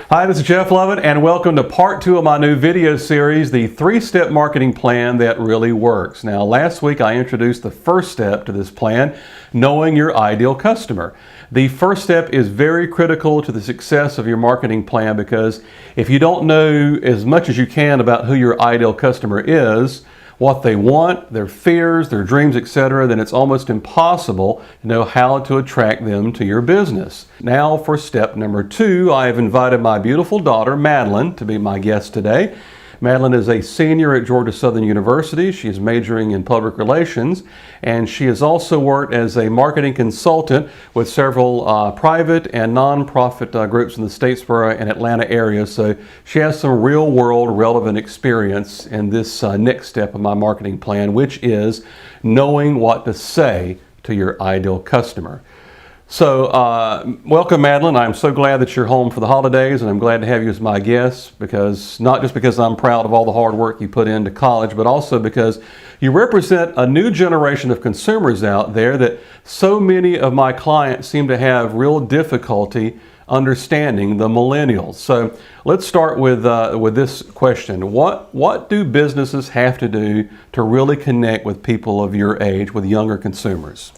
Hi, this is Jeff Lovett, and welcome to part 2 of my new video series, the 3-step marketing plan that really works. Now, last week I introduced the first step to this plan, knowing your ideal customer. The first step is very critical to the success of your marketing plan because if you don't know as much as you can about who your ideal customer is, what they want, their fears, their dreams, etc., then it's almost impossible to know how to attract them to your business. Now for step number 2, I have invited my beautiful daughter, Madeline, to be my guest today. Madeline is a senior at Georgia Southern University. She is majoring in public relations, and she has also worked as a marketing consultant with several private and nonprofit groups in the Statesboro and Atlanta area. So she has some real-world relevant experience in this next step of my marketing plan, which is knowing what to say to your ideal customer. So, welcome, Madeline. I'm so glad that you're home for the holidays, and I'm glad to have you as my guest, because not just because I'm proud of all the hard work you put into college, but also because you represent a new generation of consumers out there that so many of my clients seem to have real difficulty understanding, the millennials. So let's start with this question. What do businesses have to do to really connect with people of your age, with younger consumers?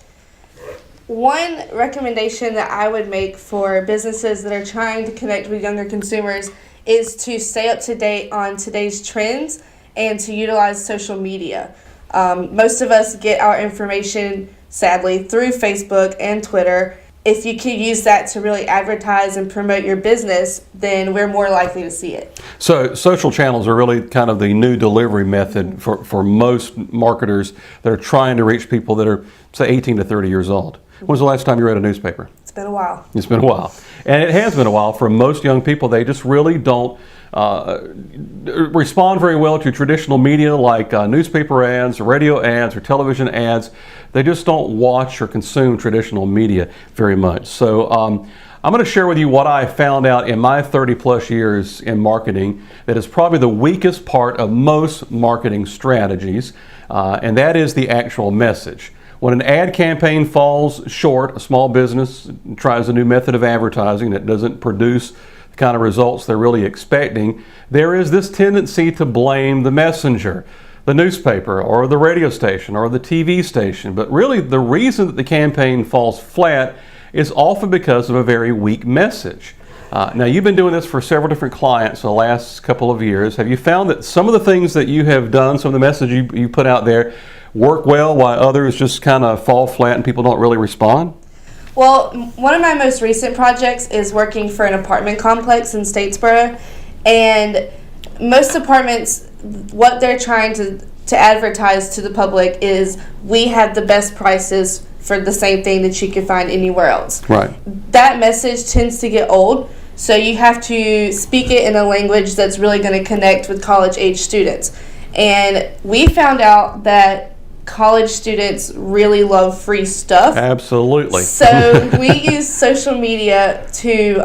One recommendation that I would make for businesses that are trying to connect with younger consumers is to stay up to date on today's trends and to utilize social media. Most of us get our information, sadly, through Facebook and Twitter. If you can use that to really advertise and promote your business, then we're more likely to see it. So social channels are really kind of the new delivery method for most marketers that are trying to reach people that are, say, 18 to 30 years old. When was the last time you read a newspaper? It's been a while. It's been a while. And it has been a while for most young people. They just really don't respond very well to traditional media like newspaper ads, radio ads, or television ads. They just don't watch or consume traditional media very much. So I'm going to share with you what I found out in my 30 plus years in marketing that is probably the weakest part of most marketing strategies, and that is the actual message. When an ad campaign falls short, a small business tries a new method of advertising that doesn't produce the kind of results they're really expecting, there is this tendency to blame the messenger, the newspaper or the radio station or the TV station. But really the reason that the campaign falls flat is often because of a very weak message. Now, you've been doing this for several different clients the last couple of years. Have you found that some of the things that you have done, some of the message you put out there, work well while others just kind of fall flat and people don't really respond? Well, one of my most recent projects is working for an apartment complex in Statesboro, and most apartments, what they're trying to advertise to the public is we have the best prices for the same thing that you can find anywhere else. Right. That message tends to get old, so you have to speak it in a language that's really going to connect with college-age students. And we found out that college students really love free stuff. Absolutely. So we used social media to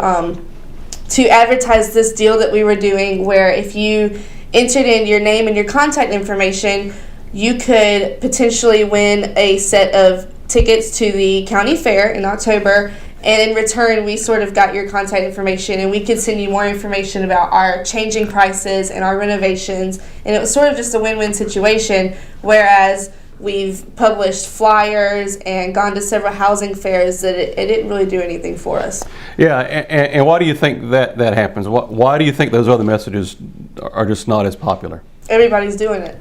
advertise this deal that we were doing, where if you entered in your name and your contact information, you could potentially win a set of tickets to the county fair in October, and in return we sort of got your contact information and we could send you more information about our changing prices and our renovations, and it was sort of just a win-win situation, whereas we've published flyers and gone to several housing fairs that it didn't really do anything for us. Yeah, and why do you think that happens? Why do you think those other messages are just not as popular? Everybody's doing it.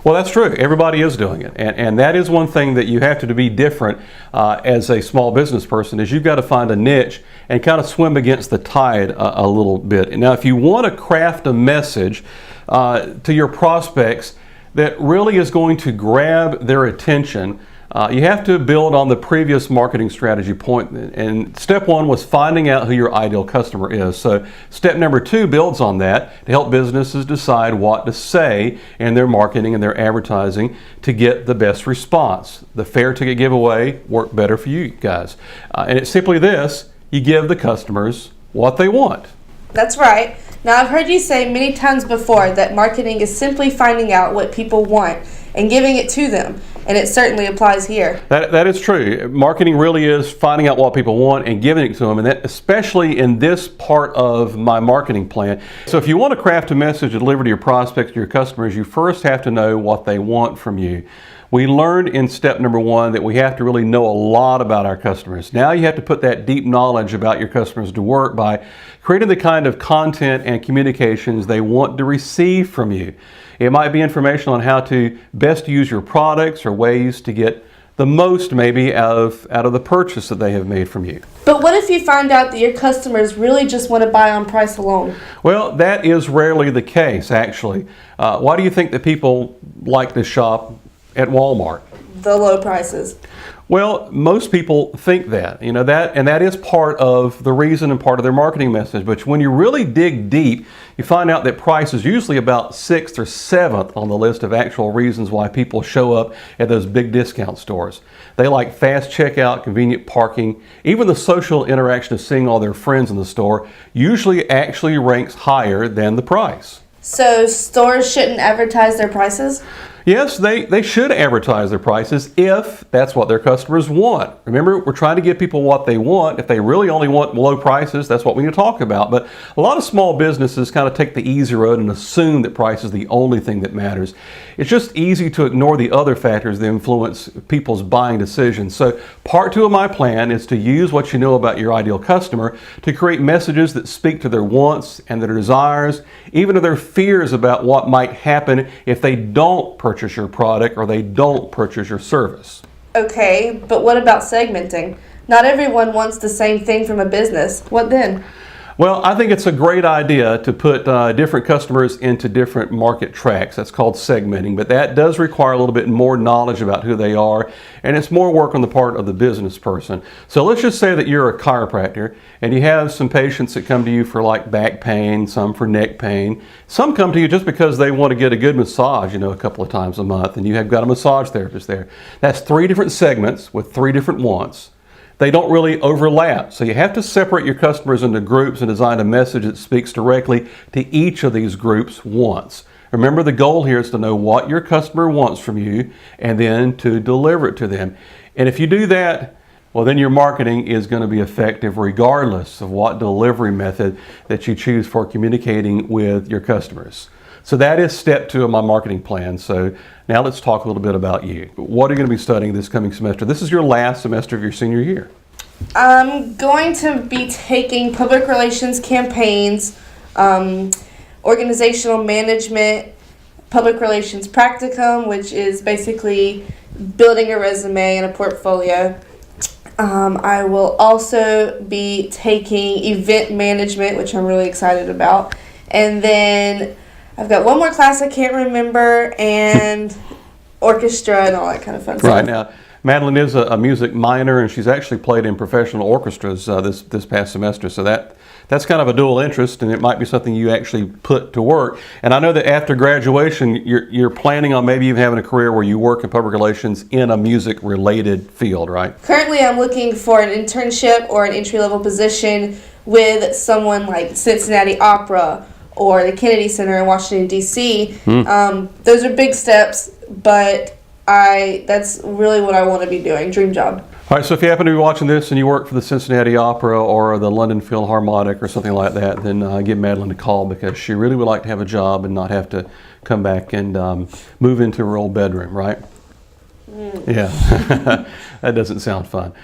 Well, that's true. Everybody is doing it. And that is one thing that you have to be different as a small business person, is you've got to find a niche and kind of swim against the tide a little bit. And now, if you want to craft a message to your prospects that really is going to grab their attention, you have to build on the previous marketing strategy point. And step 1 was finding out who your ideal customer is. So step number 2 builds on that to help businesses decide what to say in their marketing and their advertising to get the best response. The fair ticket giveaway worked better for you guys. And it's simply this: you give the customers what they want. That's right. Now, I've heard you say many times before that marketing is simply finding out what people want and giving it to them. and it certainly applies here. That is true. Marketing really is finding out what people want and giving it to them, and that especially in this part of my marketing plan. So if you want to craft a message to deliver to your prospects, to your customers, you first have to know what they want from you. We learned in step number 1 that we have to really know a lot about our customers. Now you have to put that deep knowledge about your customers to work by creating the kind of content and communications they want to receive from you. It might be information on how to best use your products or ways to get the most maybe out of the purchase that they have made from you. But what if you find out that your customers really just want to buy on price alone? Well, that is rarely the case, actually. Why do you think that people like to shop at Walmart? The low prices. Well, most people think that, that is part of the reason and part of their marketing message. But when you really dig deep, you find out that price is usually about 6th or 7th on the list of actual reasons why people show up at those big discount stores. They like fast checkout, convenient parking, even the social interaction of seeing all their friends in the store usually actually ranks higher than the price. So stores shouldn't advertise their prices? Yes, they should advertise their prices if that's what their customers want. Remember, we're trying to give people what they want. If they really only want low prices, that's what we need to talk about. But a lot of small businesses kind of take the easy road and assume that price is the only thing that matters. It's just easy to ignore the other factors that influence people's buying decisions. So part 2 of my plan is to use what you know about your ideal customer to create messages that speak to their wants and their desires, even to their fears about what might happen if they don't purchase your product or they don't purchase your service. Okay, but what about segmenting? Not everyone wants the same thing from a business. What then? Well, I think it's a great idea to put different customers into different market tracks. That's called segmenting, but that does require a little bit more knowledge about who they are, and it's more work on the part of the business person. So let's just say that you're a chiropractor and you have some patients that come to you for like back pain, some for neck pain. Some come to you just because they want to get a good massage, a couple of times a month, and you have got a massage therapist there. That's 3 different segments with 3 different wants. They don't really overlap. So you have to separate your customers into groups and design a message that speaks directly to each of these groups' wants. Remember, the goal here is to know what your customer wants from you and then to deliver it to them. And if you do that, well, then your marketing is going to be effective regardless of what delivery method that you choose for communicating with your customers. So that is step 2 of my marketing plan. So now let's talk a little bit about you. What are you going to be studying this coming semester? This is your last semester of your senior year. I'm going to be taking public relations campaigns, organizational management, public relations practicum, which is basically building a resume and a portfolio. I will also be taking event management, which I'm really excited about. And then I've got one more class I can't remember, and orchestra and all that kind of fun stuff. Right. Now, Madeline is a music minor, and she's actually played in professional orchestras this past semester. So that's kind of a dual interest, and it might be something you actually put to work. And I know that after graduation, you're planning on maybe even having a career where you work in public relations in a music-related field, right? Currently, I'm looking for an internship or an entry-level position with someone like Cincinnati Opera or the Kennedy Center in Washington, D.C. Those are big steps, but that's really what I want to be doing. Dream job. All right, so if you happen to be watching this and you work for the Cincinnati Opera or the London Philharmonic or something like that, then give Madeline a call, because she really would like to have a job and not have to come back and move into her old bedroom, right? Yeah, that doesn't sound fun.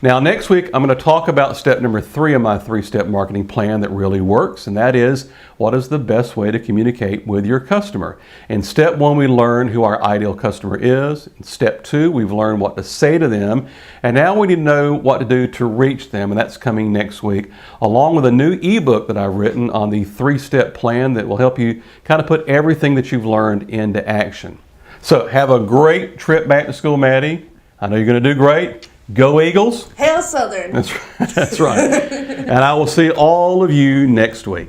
Now, next week, I'm going to talk about step number 3 of my 3-step marketing plan that really works, and that is, what is the best way to communicate with your customer? In step 1, we learn who our ideal customer is. In step 2, we've learned what to say to them, and now we need to know what to do to reach them, and that's coming next week, along with a new ebook that I've written on the 3-step plan that will help you kind of put everything that you've learned into action. So, have a great trip back to school, Maddie. I know you're going to do great. Go Eagles! Hail Southern! That's right. And I will see all of you next week.